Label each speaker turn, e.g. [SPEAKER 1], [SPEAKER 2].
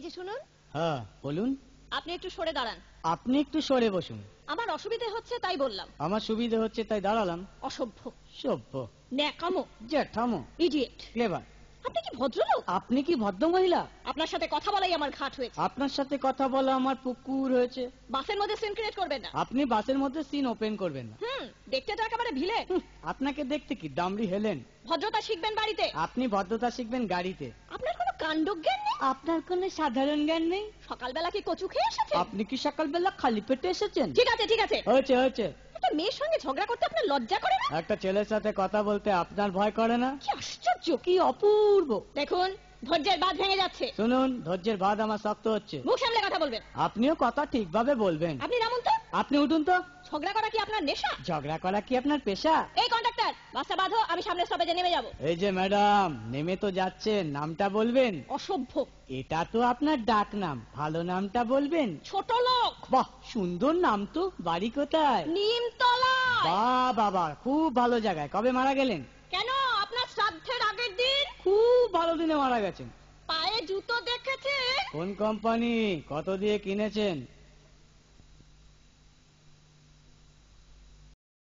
[SPEAKER 1] যে শুনুন।
[SPEAKER 2] হ্যাঁ বলুন।
[SPEAKER 1] আপনি একটু সরে দাঁড়ান।
[SPEAKER 2] আপনি একটু সরে বসুন।
[SPEAKER 1] আমার অসুবিধে হচ্ছে তাই বললাম।
[SPEAKER 2] আমার সুবিধে হচ্ছে তাই দাঁড়ালাম।
[SPEAKER 1] অসভ্য,
[SPEAKER 2] সভ্য,
[SPEAKER 1] ন্যাকামো,
[SPEAKER 2] জ্যাঠামো,
[SPEAKER 1] ইডিয়েট।
[SPEAKER 2] ক্লেভার।
[SPEAKER 1] আপনি কি ভদ্রলোক?
[SPEAKER 2] আপনি কি ভদ্র মহিলা?
[SPEAKER 1] আপনার সাথে কথা বলাই আমার ঘাট হয়েছে।
[SPEAKER 2] আপনার সাথে কথা বলা আমার পুকুর হয়েছে।
[SPEAKER 1] বাসের মধ্যে সিন ক্রিয়েট করবেন না।
[SPEAKER 2] আপনি বাসের মধ্যে সিন ওপেন করবেন না।
[SPEAKER 1] দেখতে তো একেবারে ভিলে।
[SPEAKER 2] আপনাকে দেখতে কি ডামরি হেলেন।
[SPEAKER 1] ভদ্রতা শিখবেন বাড়িতে।
[SPEAKER 2] আপনি ভদ্রতা শিখবেন গাড়িতে।
[SPEAKER 1] আপনার কোনো কাণ্ডজ্ঞান নেই।
[SPEAKER 2] আপনার কোনো সাধারণ জ্ঞান নেই।
[SPEAKER 1] সকালবেলা কি কচু খেয়ে এসেছেন?
[SPEAKER 2] আপনি কি সকালবেলা খালি পেটে এসেছেন?
[SPEAKER 1] ঠিক আছে ঠিক আছে,
[SPEAKER 2] হয়েছে হয়েছে।
[SPEAKER 1] একটা মেয়ের সঙ্গে ঝগড়া করতে আপনার লজ্জা করে না?
[SPEAKER 2] একটা ছেলের সাথে কথা বলতে আপনার ভয় করে না?
[SPEAKER 1] কি আশ্চর্য,
[SPEAKER 2] কি অপূর্ব।
[SPEAKER 1] দেখুন ধৈর্যের বাঁধ ভেঙে যাচ্ছে।
[SPEAKER 2] শুনুন, ধৈর্যের বাঁধ আমার শক্ত হচ্ছে।
[SPEAKER 1] মুখ সামলে কথা বলবেন।
[SPEAKER 2] আপনিও কথা ঠিকভাবে বলবেন।
[SPEAKER 1] আপনি নামুন তো।
[SPEAKER 2] আপনি উঠুন তো।
[SPEAKER 1] ঝগড়া করা কি আপনার নেশা?
[SPEAKER 2] ঝগড়া করা কি আপনার পেশা?
[SPEAKER 1] এই কন্ডাক্টর, বাসটা বাঁধো, আমি সামনের স্টপেজে নেমে যাব।
[SPEAKER 2] এই যে ম্যাডাম, নেমে তো যাচ্ছেন, নামটা বলবেন।
[SPEAKER 1] অসভ্য।
[SPEAKER 2] এটা তো আপনার ডাক নাম, ভালো নামটা বলবেন।
[SPEAKER 1] ছোট লোক।
[SPEAKER 2] বাহ, সুন্দর নাম তো। বাড়ি কোথায়?
[SPEAKER 1] নিমতলা।
[SPEAKER 2] বাহ বাবা, খুব ভালো জায়গায়। কবে মারা গেলেন?
[SPEAKER 1] কেন, আপনার শ্রাদ্ধের আগের দিন।
[SPEAKER 2] খুব ভালো দিনে মারা গেছেন।
[SPEAKER 1] পায়ে জুতো দেখেছে?
[SPEAKER 2] কোন কোম্পানি? কত দিয়ে কিনেছেন?